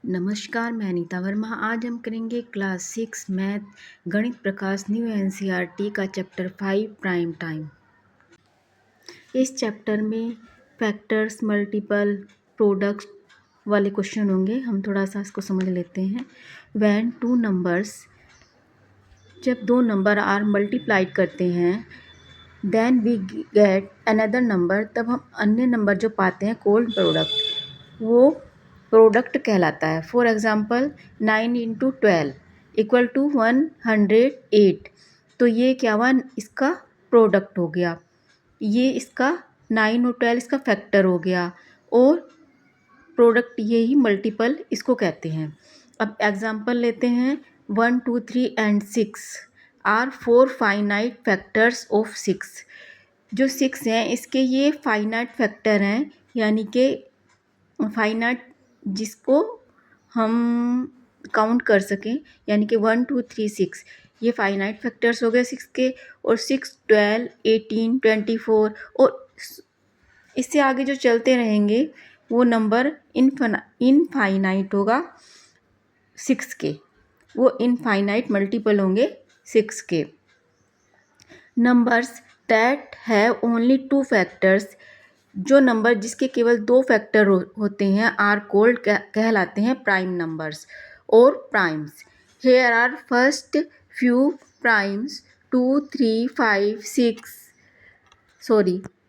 नमस्कार, मैं अनीता वर्मा। आज हम करेंगे क्लास 6 मैथ गणित प्रकाश न्यू एनसीईआरटी का चैप्टर 5 प्राइम टाइम। इस चैप्टर में फैक्टर्स, मल्टीपल, प्रोडक्ट्स वाले क्वेश्चन होंगे। हम थोड़ा सा इसको समझ लेते हैं। व्हेन टू नंबर्स, जब दो नंबर आर मल्टीप्लाइड करते हैं, then we get another number, तब हम अन्य नंबर जो पाते हैं कोल्ड प्रोडक्ट, वो प्रोडक्ट कहलाता है। For example 9 into 12 equal to 108। तो ये क्या हुआ, इसका प्रोडक्ट हो गया। ये इसका 9 और 12 इसका फैक्टर हो गया, और प्रोडक्ट ये ही मल्टीपल इसको कहते हैं। अब एग्जाम्पल लेते हैं। 1 2 3 and 6 are 4 finite factors of 6। जो 6 हैं इसके ये फाइनाइट फैक्टर हैं, यानी कि फाइनाइट जिसको हम काउंट कर सकें, यानी कि 1 2 3 6 ये फाइनाइट फैक्टर्स हो गए 6 के। और 6 12 18 24, और इससे आगे जो चलते रहेंगे वो नंबर इनफाइनाइट होगा 6 के। वो इनफाइनाइट मल्टीपल होंगे 6 के। Numbers that have only 2 factors, जो नंबर जिसके केवल 2 फैक्टर होते हैं, आर कोल्ड कहलाते हैं प्राइम नंबर्स और primes. Here are first few primes 2 3 5 6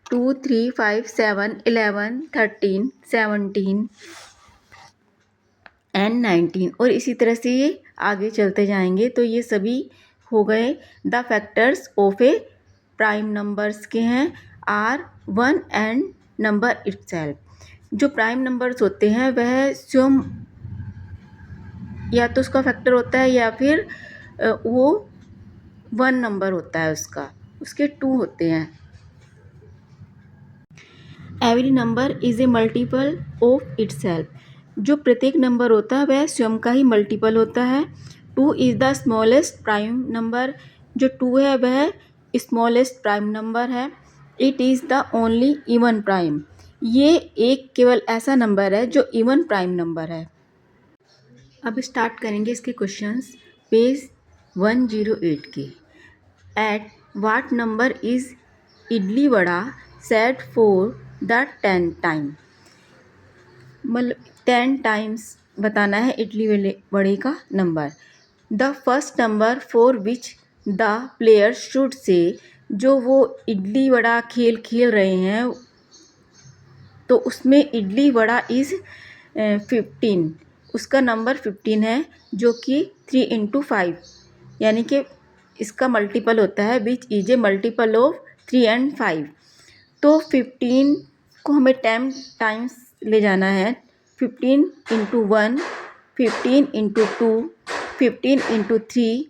2 3 5 7 11 13 17 and 19, और इसी तरह से ये आगे चलते जाएंगे। तो ये सभी हो गए the factors of A prime numbers के हैं, आर 1 एंड नंबर इटसेल्फ। जो प्राइम नंबर्स होते हैं वह स्वयं या तो उसका फैक्टर होता है, या फिर वो 1 नंबर होता है उसके 2 होते हैं। Every number is a multiple of itself. जो प्रत्येक नंबर होता है वह स्वयं का ही मल्टीपल होता है। 2 is the smallest prime number. जो 2 है वह स्मॉलेस्ट प्राइम नंबर है। It is the only even prime. ये एक केवल ऐसा नंबर है जो इवन प्राइम नंबर है। अब स्टार्ट करेंगे इसके क्वेश्चंस पेज 108 के। At what number is idli vada said for the 10 time. मतलब 10 टाइम्स बताना है इडली वड़े का number. The first number for which the player should say, जो वो इडली वड़ा खेल खेल रहे हैं तो उसमें इडली वड़ा इज़ 15, उसका नंबर 15 है, जो कि 3 इंटू 5 यानी कि इसका मल्टीपल होता है, which is a multiple of 3 and 5। तो 15 को हमें 10 टाइम्स ले जाना है। 15 इंटू 1, 15 इंटू 2, 15 इंटू 3,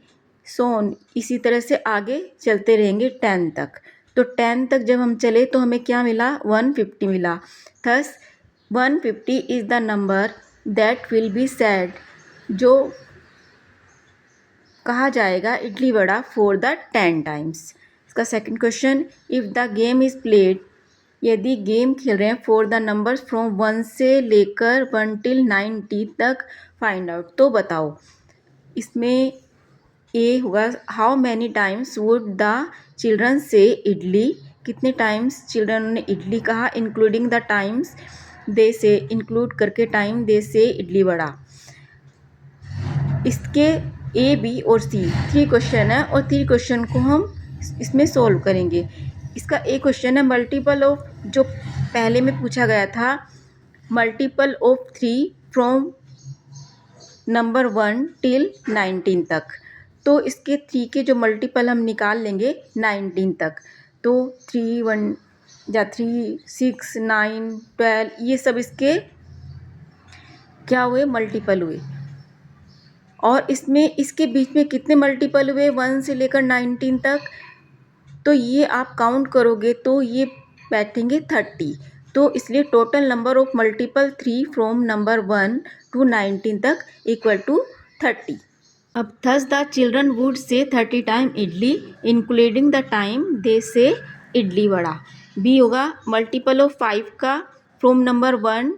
सोन इसी तरह से आगे चलते रहेंगे 10 तक। तो 10 तक जब हम चले तो हमें क्या मिला, 150 मिला। Thus 150 is the number that will be said, जो कहा जाएगा idli vada for the 10 times. इसका second question, if the game is played, यदि गेम खेल रहे हैं फॉर द नंबर्स फ्रॉम 1 से लेकर 1 till 90 तक फाइंड आउट, तो बताओ। इसमें ए होगा how many times would the children से इडली, कितने टाइम्स चिल्ड्रन ने इडली कहा, इंक्लूडिंग द टाइम्स दे से, इंक्लूड करके time they say idli vada. इसके ए बी और सी 3 क्वेश्चन है, और 3 क्वेश्चन को हम इसमें सोल्व करेंगे। इसका ए क्वेश्चन है मल्टीपल ऑफ, जो पहले में पूछा गया था, multiple of 3 from number 1 till 19 तक। तो इसके 3 के जो मल्टीपल हम निकाल लेंगे 19 तक। तो 3 1 या 3 6 9 12 ये सब इसके क्या हुए, मल्टीपल हुए। और इसमें इसके बीच में कितने मल्टीपल हुए 1 से लेकर 19 तक, तो ये आप काउंट करोगे तो ये बैठेंगे 30। तो इसलिए total number of multiple 3 from number 1 to 19 तक इक्वल टू 30। अब thus the children would say 30 time idli including the time they say idli vada. B होगा मल्टीपल ऑफ 5 का फ्रॉम नंबर 1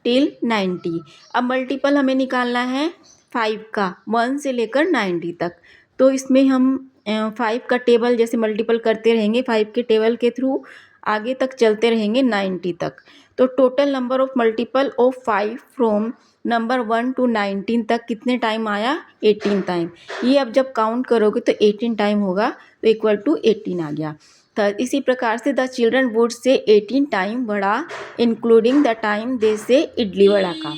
टिल 90। अब मल्टीपल हमें निकालना है 5 का, 1 से लेकर 90 तक। तो इसमें हम 5 का टेबल जैसे मल्टीपल करते रहेंगे, 5 के टेबल के थ्रू आगे तक चलते रहेंगे 90 तक। तो total number of multiple of 5 from number 1 to 19 तक कितने टाइम आया? 18 टाइम। ये अब जब काउंट करोगे तो 18 टाइम होगा, तो इक्वल टू 18 आ गया। तो इसी प्रकार से the children would say 18 time vada including the time they say idli vada का।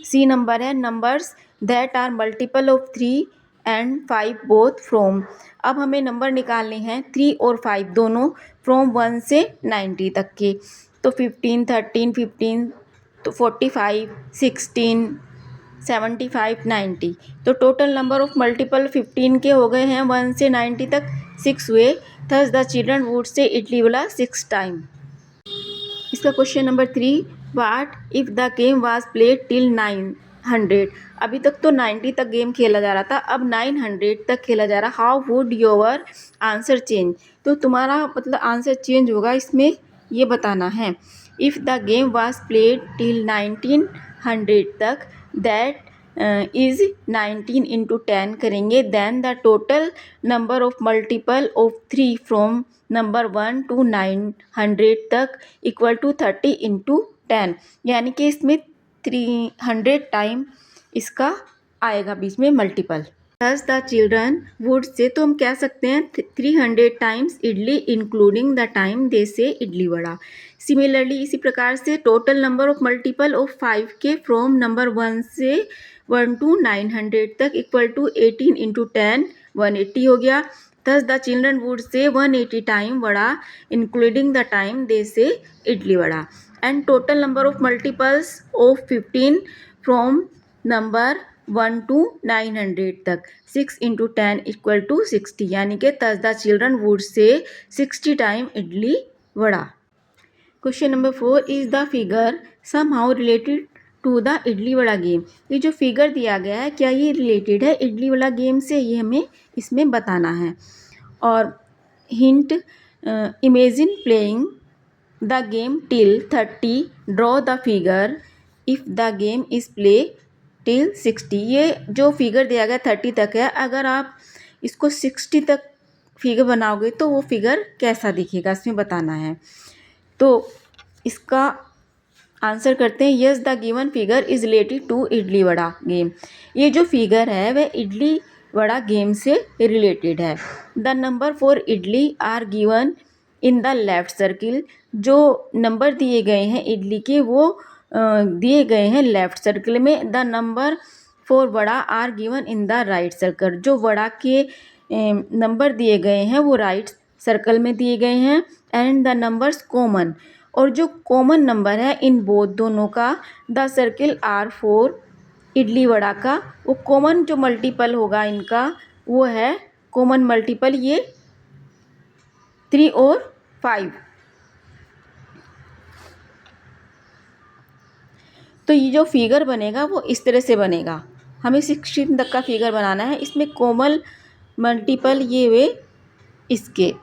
सी नंबर है numbers that are multiple of 3 and 5 both from. अब हमें नंबर निकालने हैं 3 और 5 दोनों फ्रॉम 1 से 90 तक के। तो 15, 13, 15, तो 45, 16, 75, 90। तो टोटल नंबर ऑफ मल्टीपल 15 के हो गए हैं, 1 से 90 तक 6 हुए। थस द चिल्ड्रन वुड से इडली वाला 6 टाइम। इसका question number 3, what if the game was played till 900। अभी तक तो 90 तक गेम खेला जा रहा था, अब 900 तक खेला जा रहा। How would your answer change? तो तुम्हारा मतलब आंसर चेंज होगा, इसमें ये बताना है। If the game was played till 1900 तक, दैट इज़ 19 इंटू 10 करेंगे, then the total number of multiple of 3 from number 1 to 900 तक इक्वल टू 30 इंटू 10, यानी कि इसमें 300 टाइम इसका आएगा बीच में मल्टीपल। दस द चिल्ड्रन वुड से, तो हम कह सकते हैं 300 times idli including the time they say idli vada. Similarly इसी प्रकार से total number of multiple of 5 के फ्रॉम नंबर 1 to 900 तक इक्वल टू 18 इंटू 10, 180 हो गया। Thus the children would say 180 time vada including the time they say idli vada. And total number of multiples of 15 from number 1 to 900 तक 6 into 10 equal to 60, यानी कि thus the children would say 60 time idli vada. Question number 4, is the figure somehow related to the idli vada game. ये जो figure दिया गया है क्या ये रिलेटेड है इडली वड़ा गेम से, ये हमें इसमें बताना है। और hint, imagine playing the game till 30, draw the figure if the game is play till 60। ये जो फिगर दिया गया 30 तक है, अगर आप इसको 60 तक फिगर बनाओगे तो वो फिगर कैसा दिखेगा, इसमें बताना है। तो इसका आंसर करते हैं, yes the given figure is related to idli vada game. ये जो फिगर है वह इडली वड़ा गेम से रिलेटेड है। The number for idli are given in the left circle. जो नंबर दिए गए हैं इडली के वो दिए गए हैं लेफ्ट सर्किल में। The number for vada are given in the right circle. जो वड़ा के नंबर दिए गए हैं वो राइट सर्कल में दिए गए हैं। एंड द नंबर्स कॉमन, और जो कॉमन नंबर है इन बोथ दोनों का, the circle are for idli vada का, वो कॉमन जो मल्टीपल होगा इनका वो है कॉमन मल्टीपल ये 3 और 5। तो ये जो फिगर बनेगा वो इस तरह से बनेगा। हमें 16 तक का फिगर बनाना है। इसमें कॉमन मल्टीपल ये वे इसके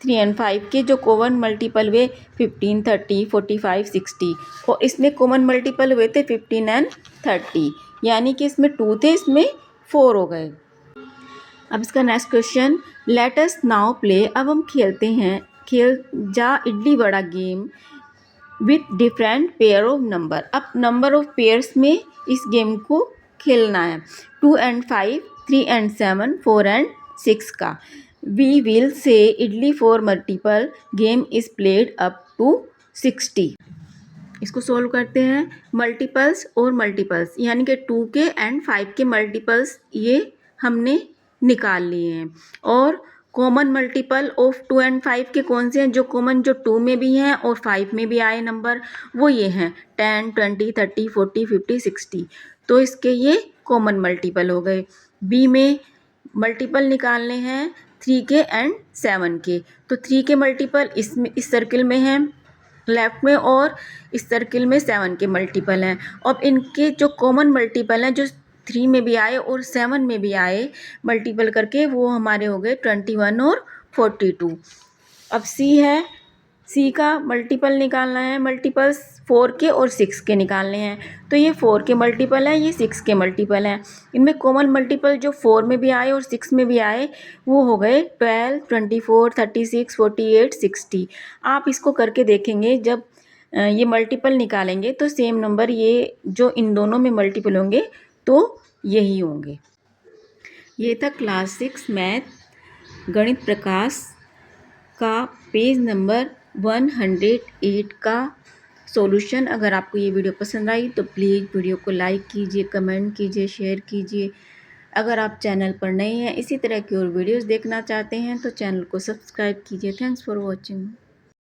3 and 5 के जो कॉमन मल्टीपल हुए 15, 30, 45, 60, और इसमें कॉमन मल्टीपल हुए थे 15 and 30, यानी कि इसमें 2 थे, इसमें 4 हो गए। अब इसका next question, let us now play. अब हम खेलते हैं खेल जा idli vada game with different pair of number. अब नंबर ऑफ पेयर्स में इस गेम को खेलना है, 2 and 5, 3 and 7, 4 and 6 का। We will say idli for multiple game is played up to 60। इसको सोल्व करते हैं। मल्टीपल्स और मल्टीपल्स यानी कि 2 के एंड 5 के मल्टीपल्स ये हमने निकाल लिए हैं। और कॉमन मल्टीपल ऑफ 2 and 5 के कौन से हैं, जो कॉमन जो 2 में भी हैं और 5 में भी आए नंबर, वो ये हैं 10, 20, 30, 40, 50, 60। तो इसके ये कॉमन मल्टीपल हो गए। बी में मल्टीपल निकालने हैं 3 के एंड 7 के। तो 3 के मल्टीपल इसमें इस सर्किल में हैं लेफ्ट में, और इस सर्किल में 7 के मल्टीपल हैं। अब इनके जो कॉमन मल्टीपल हैं जो 3 में भी आए और 7 में भी आए मल्टीपल करके, वो हमारे हो गए 21 और 42। अब सी है, सी का मल्टीपल निकालना है। मल्टीपल्स 4 के और 6 के निकालने हैं। तो ये 4 के मल्टीपल है, ये 6 के मल्टीपल हैं। इनमें कॉमन मल्टीपल जो 4 में भी आए और 6 में भी आए वो हो गए 12, 24, 36, 48, 60। आप इसको करके देखेंगे, जब ये मल्टीपल निकालेंगे तो सेम नंबर ये जो इन दोनों में मल्टीपल होंगे तो यही होंगे। ये था क्लास 6 मैथ गणित प्रकाश का पेज नंबर 108 का सॉल्यूशन। अगर आपको ये वीडियो पसंद आई तो प्लीज़ वीडियो को लाइक कीजिए, कमेंट कीजिए, शेयर कीजिए। अगर आप चैनल पर नए हैं, इसी तरह की और वीडियोस देखना चाहते हैं तो चैनल को सब्सक्राइब कीजिए। Thanks for watching.